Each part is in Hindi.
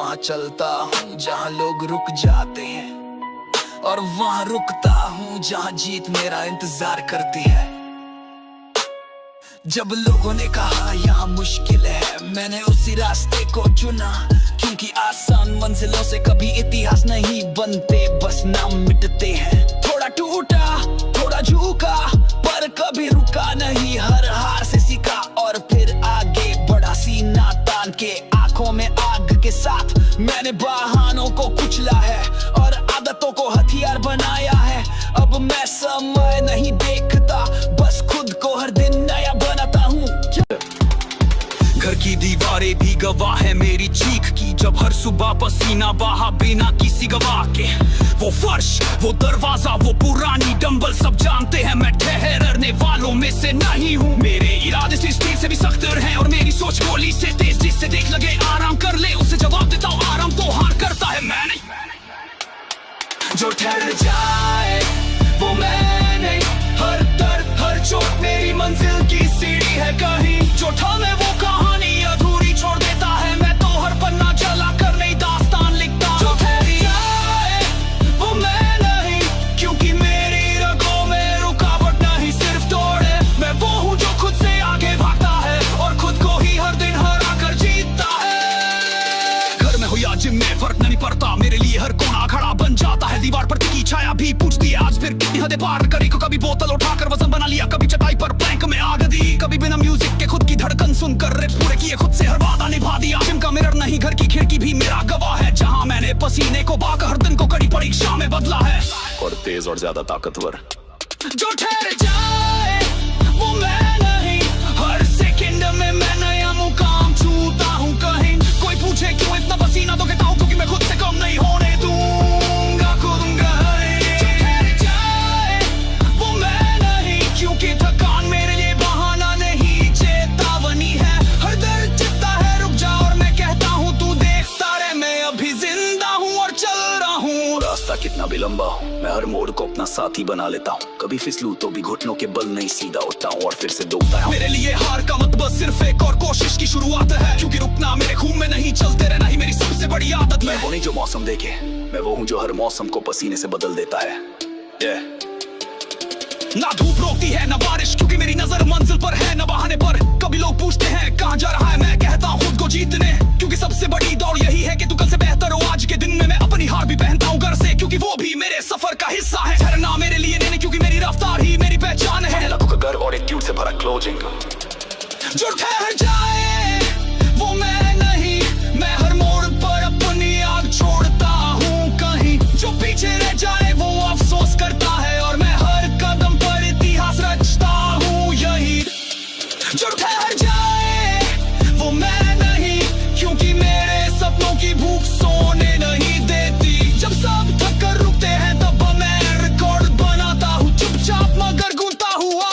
वहाँ चलता हूँ जहाँ लोग रुक जाते हैं, और वहाँ रुकता हूँ जहाँ जीत मेरा इंतजार करती है। जब लोगों ने कहा यहाँ मुश्किल है, मैंने उसी रास्ते को चुना, क्योंकि आसान मंजिलों से कभी इतिहास नहीं बनते, बस नाम मिटते हैं। थोड़ा टूटा, थोड़ा झुका, पर कभी रुका नहीं, हर हार से सीखा और फिर आगे बढ़ा, सीना तान के आंखों में आग के साथ। मैंने बहानों को कुचला है और आदतों को हथियार बनाया है। अब मैं समय नहीं देखता, बस खुद को हर दिन नया बनाता हूँ। घर की दीवारें भी गवाह है मेरी चीख की, जब हर सुबह पसीना बहा बिना किसी गवाह के। वो फर्श, वो दरवाजा, वो पुरानी डंबल, सब जानते हैं मैं ठहरने वालों में से नहीं हूँ। मेरे इरादे से स्टील से भी सख्तर हैं और मेरी सोच गोली से तेज, जिससे देख लगे आराम कर ले उसे जवाब देता हूँ, आराम तो हार करता है मैं नहीं। जो ठहर जाए वो मैं नहीं, हर दर्द हर चोट मेरी मंजिल की सीढ़ी है कहीं। जो ठाने वो कहानी अधूरी छोड़ देता है, मैं तो हर पन्ना चला कर नई दास्तान लिखता। जो ठहर जाए वो मैं नहीं, क्योंकि मेरी रगों में रुकावट नहीं सिर्फ दौड़ है। मैं वो हूँ जो खुद से आगे भागता है और खुद को ही हर दिन हरा कर जीतता है। घर में हो या जिम में फर्क नहीं पड़ता, मेरे लिए हर कोना खड़ा बन जाता है। दीवार पर की छाया भी पूछती है आज फिर कितनी हदें पार करी को। कभी बोतल उठाकर वजन बना लिया, कभी चटाई पर प्लैंक में आग दी, कभी बिना म्यूजिक के खुद की धड़कन सुनकर रेप्स पूरे किए, खुद से हर वादा निभा दिया। जिम का मिरर नहीं, घर की खिड़की भी मेरा गवाह है, जहां मैंने पसीने को बहाकर हर दिन को कड़ी परीक्षा में बदला है। और तेज और ज्यादा ताकतवर। जो ठहर जाए वो मैं नहीं, हर सेकंड में मैं नया मुकाम छूता हूँ कहीं। कोई पूछे क्यों इतना पसीना, तो कहता हूँ क्योंकि मैं खुद से कम नहीं होने दूंगा खुद गहरी। जो ठहर जाए वो मैं नहीं, क्योंकि थकान मेरे लिए बहाना नहीं चेतावनी है। हर दर्द चिपता है रुक जा और मैं कहता हूँ तू देखता रहे, मैं अभी जिंदा हूँ और चल रहा हूँ। रास्ता कितना भी लंबा हो, मैं हर मोड़ को अपना साथी बना लेता हूँ। कभी फिसलूं तो भी घुटनों के बल नहीं, सीधा उठता हूँ और फिर से दौड़ता हूँ। मेरे लिए हार का मतलब सिर्फ एक और कोशिश की शुरुआत है, क्योंकि रुकना मेरे खून में नहीं, चलते रहना ही मेरी सबसे बड़ी आदत है। मैं वो नहीं जो मौसम देखे, मैं वो हूँ जो हर मौसम को पसीने से बदल देता है। ना धूप रोकती है ना बारिश, क्योंकि मेरी नजर मंजिल पर है न बहाने पर। कभी लोग पूछते हैं कहाँ जा रहा है, मैं कहता हूँ खुद को जीतने, क्योंकि सबसे बड़ी दौड़ यही है कि तू कल से बेहतर हो। आज के दिन में मैं अपनी हार भी पहनता हूँ घर से, क्योंकि वो भी मेरे सफर का हिस्सा है। ठहरना मेरे लिए नहीं, क्योंकि मेरी रफ्तार ही मेरी पहचान है। लाखों का घर और एक ट्यूट से भरा क्लोजिंग। जो ठहर जाए वो मैं नहीं, मैं हर मोड़ पर अपनी आग छोड़ता हूँ कहीं। जो पीछे रह जाए वो अफसोस करता है, और मैं हर कदम पर इतिहास रचता हूँ यही। जो ठहर जाए वो मैं नहीं, क्योंकि मेरे सपनों की भूख सोने नहीं देती। जब सब थक कर रुकते हैं तब मैं रिकॉर्ड बनाता हूँ, चुपचाप मगर गूंजता हुआ।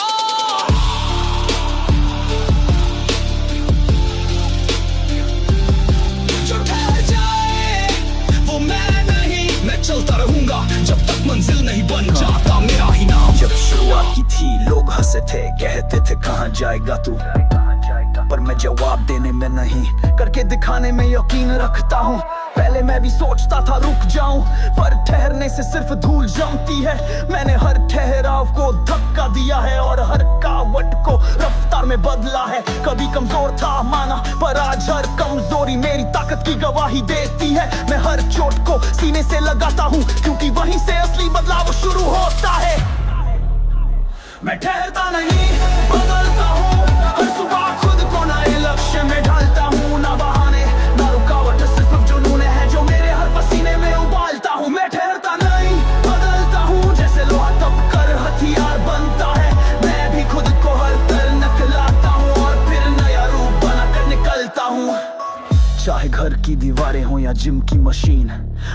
जो ठहर जाए वो मैं नहीं, मैं चलता रहूंगा जब तक मंजिल नहीं बन जाता मेरा ही नाम। जब शुरुआत की थी लोग हंसे थे, कहते थे कहाँ जाएगा तू, पर मैं जवाब देने में नहीं, करके दिखाने में यकीन रखता हूँ। पहले मैं भी सोचता था रुक जाऊं, पर ठहरने से सिर्फ धूल जमती है। मैंने हर ठहराव को धक्का दिया है और हर कावट को रफ्तार में बदला है। कभी कमजोर था माना, पर आज हर कमजोरी मेरी ताकत की गवाही देती है। मैं हर चोट को सीने से लगाता हूँ, क्योंकि वहीं से असली बदलाव शुरू होता है। मैं ठहरता नहीं, बदलता हूँ, हर सुबह खुद को नए लक्ष्य में ढालता हूँ। ना बहाने ना रुकावट, सिर्फ जुनून है जो मेरे हर पसीने में उबालता हूँ। मैं ठहरता नहीं, बदलता हूँ, जैसे लोहा तप कर हथियार बनता है। मैं भी खुद को हर तरह नकलाता हूँ और फिर नया रूप बना कर निकलता हूँ। चाहे घर की दीवारें हो या जिम की मशीन,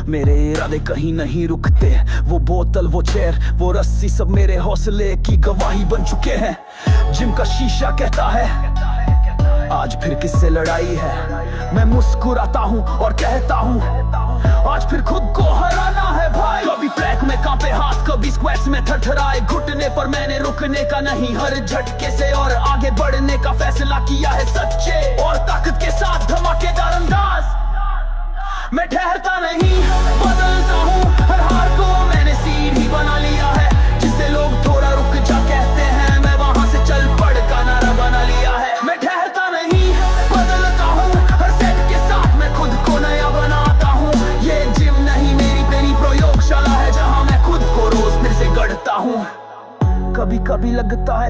मेरे इरादे कहीं नहीं रुकते। वो बोतल, वो चेयर, वो रस्सी, सब मेरे हौसले की गवाही बन चुके हैं। जिम का शीशा कहता है आज फिर किससे लड़ाई है। मैं मुस्कुराता हूँ और कहता हूँ आज फिर खुद को हराना है भाई। कभी ट्रैक में कांपे हाथ, कभी स्क्वैट्स में थरथराए घुटने, पर मैंने रुकने का नहीं, हर झटके से और आगे बढ़ने का फैसला किया है। सच्चे और ताकत के साथ धमाकेदार अंदाज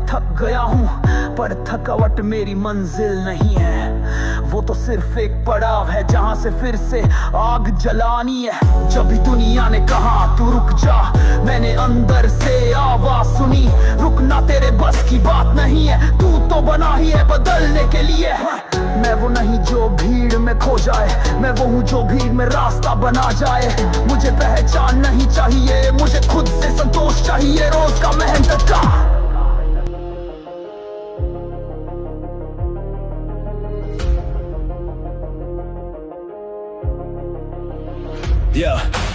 थक गया हूँ, पर थकावट मेरी मंजिल नहीं है। वो तो सिर्फ एक पड़ाव है जहाँ से फिर से आग जलानी है। जब भी दुनिया ने कहा तू रुक जा, मैंने अंदर से आवाज सुनी, रुकना तेरे बस की बात नहीं है, तू तो बना ही है बदलने के लिए। मैं वो नहीं जो भीड़ में खो जाए, मैं वो हूँ जो भीड़ में रास्ता बना जाए। मुझे पहचान नहीं चाहिए, मुझे खुद से संतोष चाहिए, रोज का मेहनत का।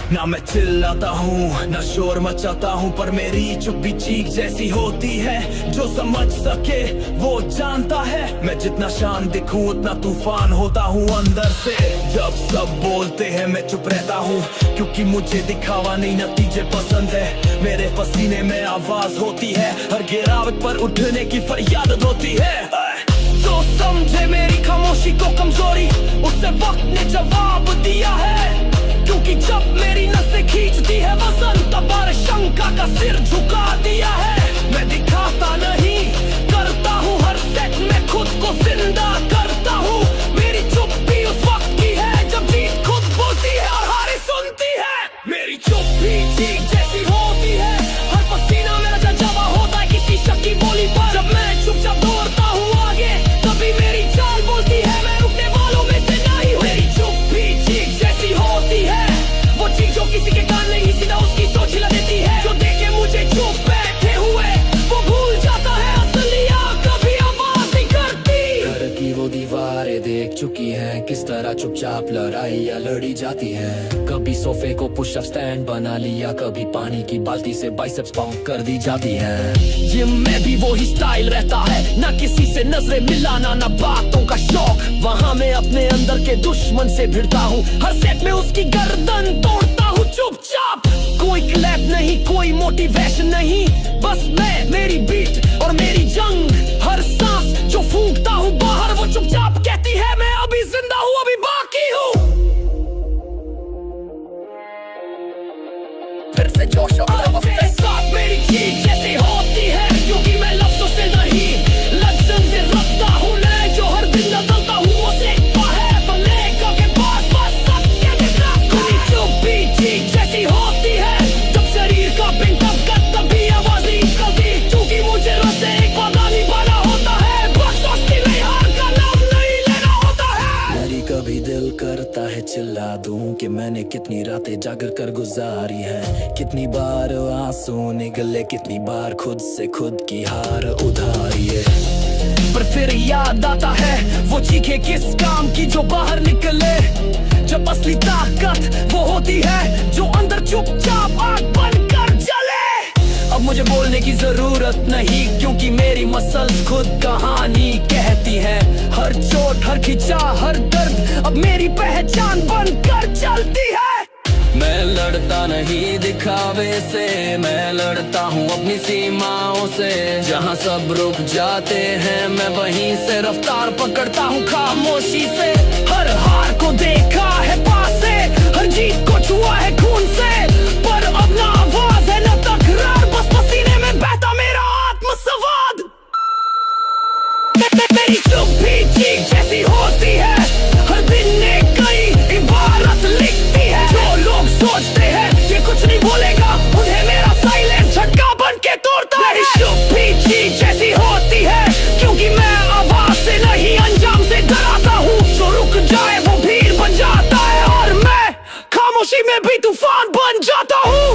ना मैं चिल्लाता हूँ ना शोर मचाता हूँ, पर मेरी चुप भी चीख जैसी होती है। जो समझ सके वो जानता है, मैं जितना शांत दिखूं उतना तूफान होता हूँ अंदर से। जब सब बोलते हैं मैं चुप रहता हूँ, क्योंकि मुझे दिखावा नहीं नतीजे पसंद है। मेरे पसीने में आवाज होती है, हर गिरावट पर उठने की फरियाद होती है। जो समझे मेरी खामोशी को कमजोरी, उससे वक्त ने जवाब दिया है। क्योंकि जब मेरी नसें खींचती है वजन, तब शंका का सिर झुका दिया है। मैं दिखाता नहीं करता हूँ, हर सेट में खुद को जिंदा करता हूँ। मेरी चुप्पी उस वक्त की है जब जीत खुद बोलती है और हारे सुनती है। मेरी चुप्पी चीख जैसी होती है, हर पसीना मेरा जज्बा होता है किसी शक की बोली पर। जब मैं चुपचाप दौड़ता हूँ आगे, तभी मेरी चाल बोलती है मैं रुकने वालों में से नहीं हूँ। मेरी चुप्पी चीख जैसी होती है, वो चीख जो किसी के कान नहीं सीधा उसकी सोच हिला देती है। जो देखे मुझे चुप बैठे हुए, वो भूल जाता है असलियत कभी आवाज नहीं करती। घर की वो दीवारें देख चुकी हैं, किस तरह चुपचाप लड़ाइयाँ लड़ी जाती हैं। कभी सोफे को पुशअप स्टैंड बना लिया, कभी पानी की बाल्टी से बाइसेप्स पंप कर दी जाती है। जिम में भी वो ही स्टाइल रहता है, ना किसी से नजरें मिलाना ना बातों का शौक। वहाँ मैं अपने अंदर के दुश्मन से भिड़ता हूँ, हर सेट में उसकी गर्दन तोड़ता हूँ चुपचाप। कोई क्लैप नहीं, कोई मोटिवेशन नहीं, बस मैं, मेरी बीट और मेरी जंग। हर सांस जो फूंकता हूँ बाहर, वो चुपचाप कहती है मैं अभी जिंदा हूँ, अभी बाकी हूँ। फिर से जोश और साथ मेरी चीख जैसी होती है, क्योंकि मैं लफ्जों से नहीं लफ्जों से रखता हूँ। मैं जो हर दिन बदलता हूँ वो सीखता है, बनेगा के पास बस सत्य दिखा। मेरी चुप्पी चीख जैसी होती है, जब शरीर का बिंदक कर तभी आवाज निकलती। क्योंकि मुझे रोज़ एक वादा निभाना होता है, बस दोस्ती में हार का नाम नहीं लेना होता है। मेरी कभी दिल करता है चिल्ला दूं कि मैंने कितनी रातें जाकर कर गुजारी है, कितनी बार आंसू निकले, कितनी बार खुद से खुद की हार उधारी है। पर फिर याद आता है वो चीखें किस काम की जो बाहर निकले, जब असली ताकत वो होती है जो अंदर चुपचाप आग बनकर जले। अब मुझे बोलने की जरूरत नहीं, क्योंकि मेरी मसल्स खुद कहानी कहती है। हर चोट, हर खिंचा, हर दर्द अब मेरी पहचान बनकर चलती है। मैं लड़ता नहीं दिखावे से, मैं लड़ता हूँ अपनी सीमाओं से। जहाँ सब रुक जाते हैं मैं वहीं से रफ्तार पकड़ता हूँ खामोशी से। हर हार को देखा है पास से, हर जीत को छुआ है खून से, पर अब ना आवाज है ना तकरार, बस पसीने में बहता मेरा आत्मसंवाद। मेरी चुप्पी चीख जैसी होती है, हर दिन ने कई इबारत लिखती है। जो लोग सोचते हैं ये कुछ नहीं बोलेगा, उन्हें मेरा साइलेंस झटका बन के तोड़ता है। मेरी चुप्पी चीख जैसी होती है, क्योंकि मैं आवाज से नहीं अंजाम से डराता हूँ। जो रुक जाए वो भीड़ बन जाता है, और मैं खामोशी में भी तूफान बन जाता हूँ।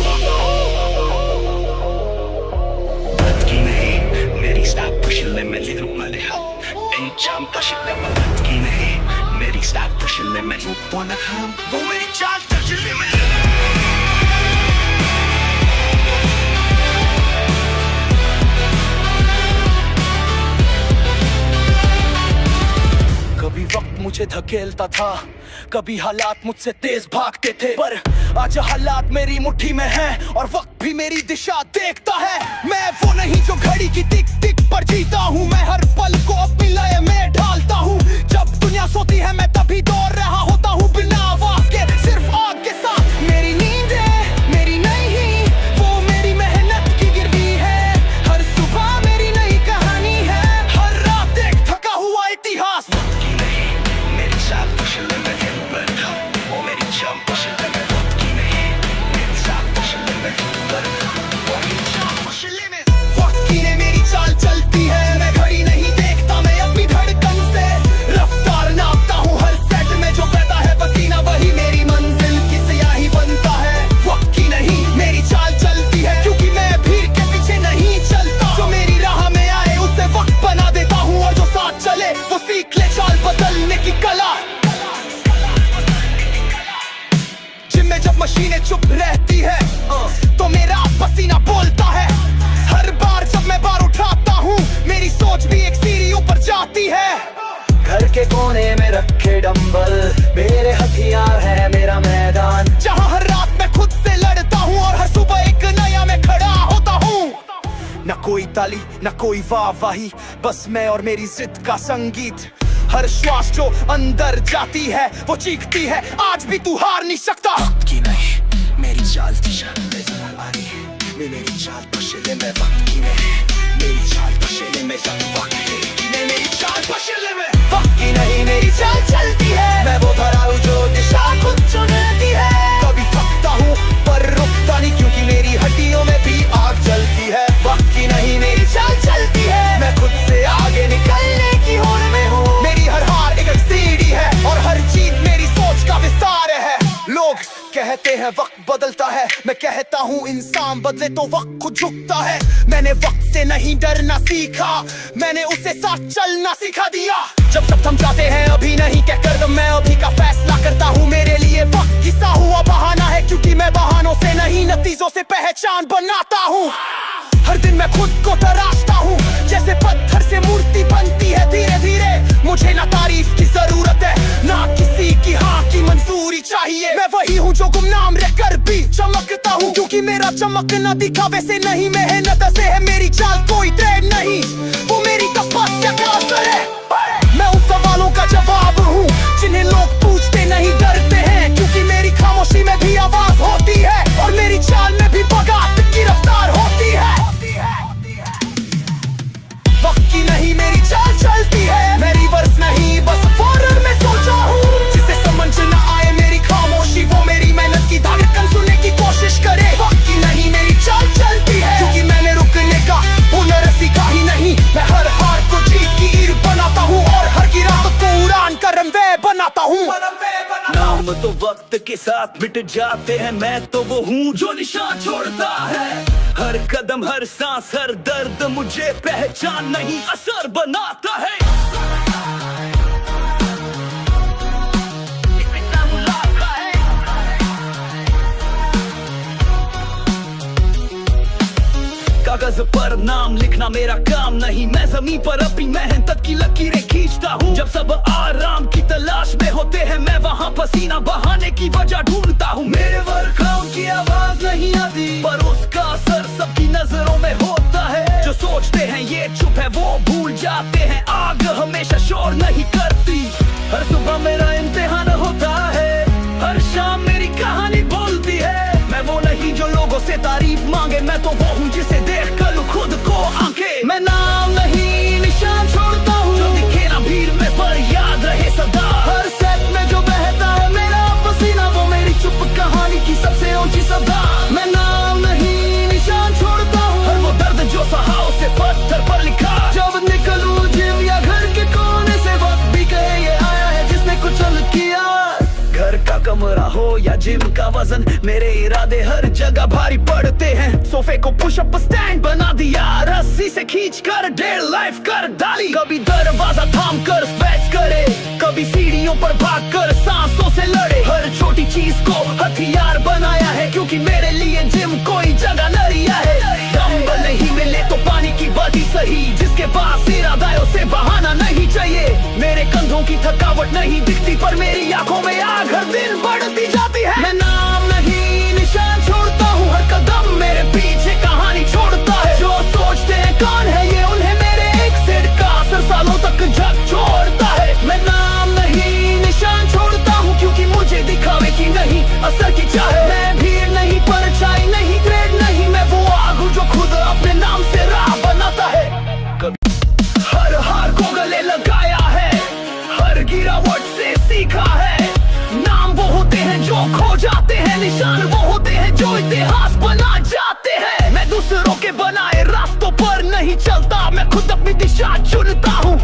Stop pushing limits, little money help. Ain't I'm pushing limits, मेरी stop pushing limits. Wanna come? वो मेरी चाल pushing limits. कभी वक्त मुझे धकेलता था, कभी हालात मुझसे तेज भागते थे, पर आज हालात मेरी मुट्ठी में है और वक्त भी मेरी दिशा देखता है। मैं वो नहीं जो घड़ी की टिक टिक पर जीता हूँ, मैं हर पल को अपनी लय में ढालता हूँ। जब दुनिया सोती है मैं तभी दौड़ रहा होता हूँ, बिना आवाज के सिर्फ आग के साथ। मेरी नींदें मेरी नहीं, वो मेरी मेहनत की गिरवी है। हर सुबह मेरी नई मशीनें चुप रहती है तो मेरा पसीना बोलता है। हर बार जब मैं बार उठाता हूँ मेरी सोच भी एक सीढ़ी ऊपर जाती है। घर के कोने में रखे डंबल मेरे हथियार है मेरा मैदान, जहाँ हर रात मैं खुद से लड़ता हूँ और हर सुबह एक नया मैं खड़ा होता हूँ। न कोई ताली न कोई वाहवाही, बस मैं और मेरी जिद का संगीत। हर श्वास जो अंदर जाती है वो चीखती है आज भी तू हार नहीं सकता। वक्त की नहीं मेरी चाल थी जमानी, मेरी चाल पशीले में वक्त की नहीं, मेरी चाल पशीले में वक्त की नहीं, मेरी चाल पशीले में वक्त की नहीं मेरी चाल चलती है। मैं वो धरा हूँ जो दिशा खुद चुनती है। कभी थकता हूँ पर रुकता नहीं क्योंकि मेरी हड्डियों में भी आग जलती है। वक्त की नहीं मेरी चाल चलती है, मैं खुद से आगे निकलने की होड़ में हूँ। मेरी हर हार एक सीढ़ी है और हर जीत मेरी सोच का विस्तार है। लोग कहते हैं वक्त बदलता है, मैं कहता हूँ इंसान बदले तो वक्त खुद झुकता है। मैंने वक्त से नहीं डरना सीखा, मैंने उसे साथ चलना सिखा दिया। जब सब थम जाते हैं अभी नहीं कहकर तो मैं अभी का फैसला करता हूँ। मेरे लिए वक्त किस्सा हुआ बहाना है क्योंकि मैं बहानों से नहीं नतीजों से पहचान बनाता हूँ। हर दिन मैं खुद को तराशता हूँ जैसे पत्थर से मूर्ति बनती है धीरे धीरे। मुझे ना तारीफ की जरूरत है ना किसी की हाँ की मंजूरी चाहिए। मैं वही हूँ जो गुमनाम रहकर भी चमकता हूँ क्योंकि मेरा चमकना दिखावे से नहीं मेहनत से है। मेरी चाल कोई ट्रेड नहीं वो मेरी तपस्या का असर है। मैं उन सवालों का जवाब हूँ जिन्हें लोग पूछते नहीं डरते हैं क्योंकि मेरी खामोशी में भी आवाज होती है और मेरी चाल में भी बगात की रफ्तार होती है। वक्त की नहीं मेरी चाल चलती है, मैं रिवर्स नहीं बस फॉरवर्ड में सोचा हूँ। जिसे समझ न आए मेरी खामोशी वो मेरी मेहनत की धड़कन सुनने की कोशिश करे। वक्त की नहीं मेरी चाल चलती है क्योंकि मैंने रुकने का हुनर सीखा ही नहीं। मैं हर हार को जीत की ईर बनाता हूँ और हर गिरावट को उड़ान का रनवे बनाता हूँ। नाम तो वक्त के साथ मिट जाते हैं, मैं तो वो हूँ जो निशान छोड़ता है। हर कदम हर सांस हर दर्द मुझे पहचान नहीं असर बनाता है। कागज पर नाम लिखना मेरा काम नहीं, मैं जमीन पर अपनी मेहनत की लकीरें खींचता हूँ। जब सब आराम की तलाश में होते हैं मैं वहाँ पसीना बहाने की वजह ढूंढता हूँ। मेरे वर्कआउट की आवाज नहीं आती पर उसका असर सबकी नजरों में होता है। जो सोचते हैं ये चुप है वो भूल जाते हैं, आग हमेशा शोर नहीं करती। हर सुबह मेरा इम्तिहान होता है, हर शाम मेरी कहानी बोलती है। मैं वो नहीं जो लोगों से तारीफ मांगे, मैं तो वो हूँ जिसे देख कर खुद को आंके। मैं नाम नहीं निशान छोड़ता हूँ जो दिखे ना भीड़ में पर याद रहे सदा। हर सेट में जो बहता है मेरा पसीना वो मेरी चुप कहानी की सबसे ऊंची सदा। मैं नाम नहीं निशान छोड़ता हूँ हर वो दर्द जो सहा उसे पत्थर पर लिखा। जब निकलूं जिम या घर के कोने से वक्त भी कहे ये आया है जिसने कुछ अलग किया। घर का कमरा हो या जिम का वजन मेरे इरादे हर जगह भारी पड़ते हैं। सोफे को पुशअप स्टैंड बना दिया, रस्सी से खींच कर 1.5 लाइफ कर डाली। कभी दरवाजा थाम कर स्ट्रेच करे, कभी सीढ़ियों पर भाग कर सांसों से लड़े। हर छोटी चीज को हथियार बनाया है क्योंकि मेरे लिए जिम कोई जगह न रिया है। डंबल नहीं मिले तो पानी की बाल्टी सही, जिसके पास इरादा है उसे बहाना नहीं चाहिए। मेरे कंधों की थकावट नहीं दिखती पर मेरी आंखों में आग हर दिन बढ़ती जाती है। मैं नाम नहीं निशान छोड़ता हूँ, हर कदम मेरे पीछे कहानी छोड़ता है। जो सोचते हैं कौन है ये उन्हें मेरे एक सेट का असर सालों तक झक छोड़ता है। मैं नाम नहीं निशान छोड़ता हूँ क्योंकि मुझे दिखावे की नहीं असर की चाहे। मैं भीड़ नहीं परछाई नहीं ग्रेड नहीं, मैं वो आग हूँ जो खुद अपने नाम से राह बनाता है। हर हार को गले लगाया है, हर गिरावट से सीखा है। नाम वो होते हैं जो खो जाते हैं, निशान वो होते हैं जो इतिहास बना जाते हैं। मैं दूसरों के बनाए रास्तों पर नहीं चलता, मैं खुद अपनी दिशा चुनता हूँ।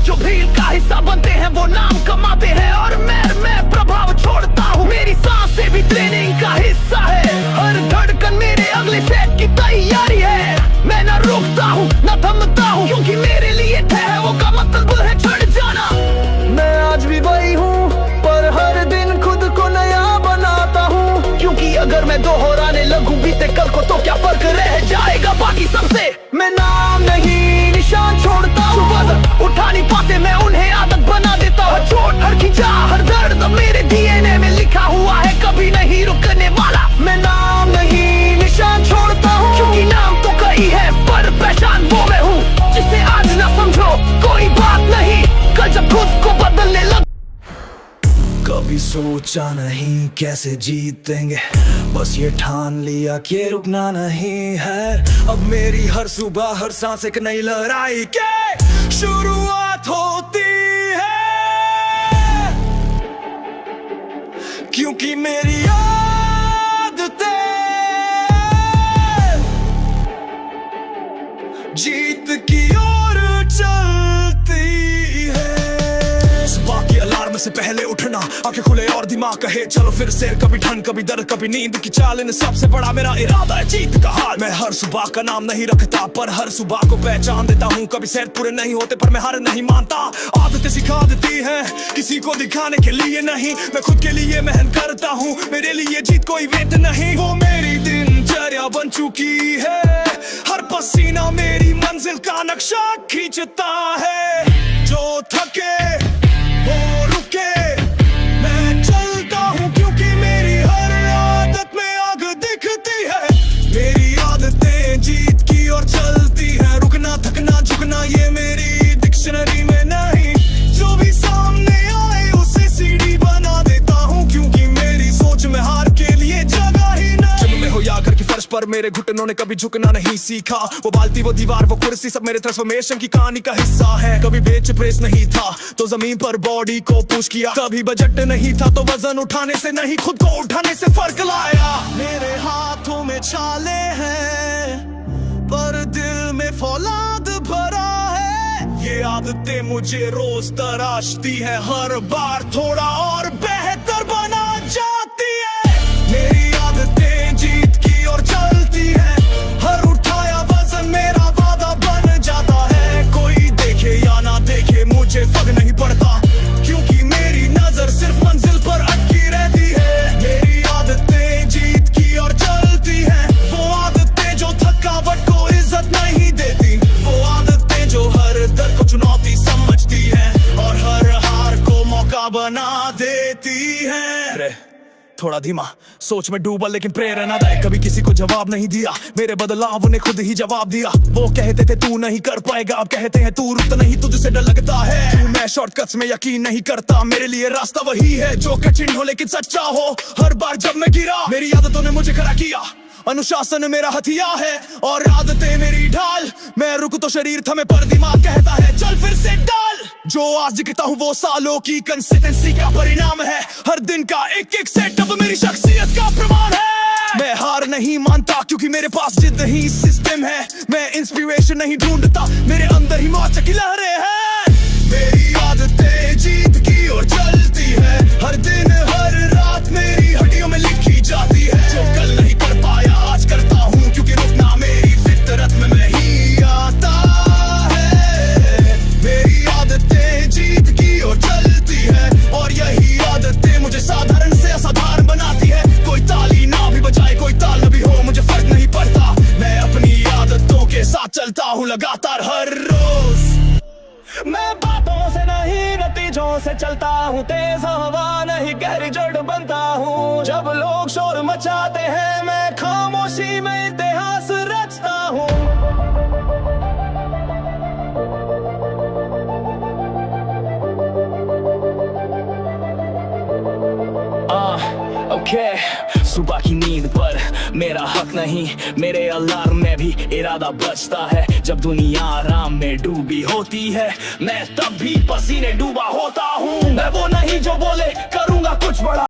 जो भीड़ का हिस्सा बनते हैं वो नाम कमाते हैं और मैं प्रभाव छोड़ता हूँ। मेरी सांसें भी ट्रेनिंग का हिस्सा है, हर धड़कन मेरे अगले सेट की तैयारी है। मैं न रुकता हूँ न थमता हूँ क्योंकि मेरे लिए ठहरो का मतलब है चढ़ जाना। मैं आज भी वही हूँ पर हर दिन खुद को नया बनाता हूँ क्योंकि कल को तो क्या फर्क रह जाएगा बाकी सबसे। मैं नाम नहीं निशान छोड़ता हूँ, वजन उठा नहीं पाते मैं उन्हें आदत बना देता हूँ। चोट हर खिंचा हर दर्द मेरे डीएनए में लिखा हुआ है, कभी नहीं रुकने वाला। मैं नाम नहीं निशान छोड़ता हूँ, क्योंकि नाम तो कई है पर पहचान वो मैं हूँ। जिसे आज ना समझो कोई बात नहीं, कल जब खुद को बदलने लग। कभी सोचा नहीं कैसे जीतेंगे, बस ये ठान लिया कि रुकना नहीं है। अब मेरी हर सुबह हर सांस एक नई लड़ाई के शुरुआत होती है, क्योंकि मेरी आदतें जीत की ओर चलती है। सुबह की अलार्म से पहले उठना, आंखें खुले और दिमाग कहे चलो फिर से। कभी ठंड कभी दर्द कभी नींद की चाल, इन सबसे बड़ा मेरा इरादा है जीत का हाल। मैं हर सुबह का नाम नहीं रखता पर हर सुबह को पहचान देता हूँ। कभी सेट पूरे नहीं होते पर मैं हार नहीं मानता। आदतें सिखा देती हैं किसी को दिखाने के लिए नहीं, मैं खुद के लिए मेहनत करता हूँ। मेरे लिए जीत कोई वेट नहीं, वो मेरी दिनचर्या बन चुकी है। हर पसीना मेरी मंजिल का नक्शा खींचता है। जो थके वो रुके, मैं चलता हूँ क्योंकि मेरी हर आदत में आग दिखती है। मेरी आदतें जीत की ओर चलती है, रुकना थकना झुकना ये मेरी डिक्शनरी में नहीं। जो भी सामने आए उसे सीढ़ी बना देता हूँ, क्योंकि मेरी सोच में हार के लिए जगह ही नहीं। जिम में हो या घर की फर्श पर मेरे घुटनों ने कभी झुकना नहीं सीखा। वो बाल्टी वो दीवार वो कुर्सी सब मेरे ट्रांसफॉर्मेशन की कहानी का हिस्सा है। कभी बेंच प्रेस नहीं था तो जमीन पर बॉडी को पुश किया, कभी बजट नहीं था तो वजन उठाने से नहीं खुद को उठाने से फर्क लाया। मेरे हाथों में छाले हैं पर दिल में फौलाद भरा है। ये आदतें मुझे रोज तराशती है, हर बार थोड़ा और बेहतर बना जाती है। मेरी आदतें जीत की ओर चलती है, हर उठाया वजन मेरा वादा बन जाता है। कोई देखे या ना देखे मुझे फर्क नहीं पड़ता, क्योंकि मेरी नजर सिर्फ मंजिल पर अटकी रहती है। मेरी आदतें जीत की ओर चलती हैं, वो आदतें जो थकावट को इज्जत नहीं देती, वो आदतें जो हर दर्द को चुनौती समझती है और हर हार को मौका बना देती है। थोड़ा धीमा सोच में डूबा लेकिन प्रेरणादायक, कभी किसी को जवाब नहीं दिया, मेरे बदलाव ने खुद ही जवाब दिया। वो कहते थे तू नहीं कर पाएगा, अब कहते हैं तू रुकता नहीं तुझसे डर लगता है। मैं शॉर्टकट्स में यकीन नहीं करता, मेरे लिए रास्ता वही है जो कठिन हो लेकिन सच्चा हो। हर बार जब मैं गिरा मेरी आदतों ने मुझे खड़ा किया, अनुशासन मेरा हथियार है और आदतें मेरी ढाल। मैं रुक तो शरीर थमे पर दिमाग कहता है चल फिर से डाल। जो आज दिखता हूँ वो सालों की कंसिस्टेंसी का परिणाम है, हर दिन का एक एक सेटअप मेरी शख्सियत का प्रमाण है। मैं हार नहीं मानता क्योंकि मेरे पास जिद ही सिस्टम है। मैं इंस्पिरेशन नहीं ढूंढता, मेरे अंदर ही मौज की लहरें हैं। मेरी आदतें जीत की ओर चलती है, हर दिन हर रात मेरी हड्डियों में लिखी जाती है। जो कल नहीं कर पाया आज करता हूँ, क्योंकि रुकना मेरी फितरत में नहीं आता है। मेरी आदतें जीत की ओर चलती है और यही आदतें मुझे साधारण से असाधारण बनाती है। कोई ताली ना भी बजाए कोई ताल न भी हो, मुझे फर्क नहीं पड़ता। मैं अपनी आदतों के साथ चलता हूँ लगातार हर रोज। मैं बातों से नहीं नतीजों से चलता हूँ, तेज हवा नहीं गहरी जड़ बनता हूँ। जब लोग शोर मचाते हैं मैं खामोशी में इतिहास रचता हूँ। सुबह की नींद पर मेरा हक नहीं, मेरे अलार्म में भी इरादा बचता है। जब दुनिया आराम में डूबी होती है मैं तब भी पसीने डूबा होता हूँ। मैं वो नहीं जो बोले करूँगा कुछ बड़ा।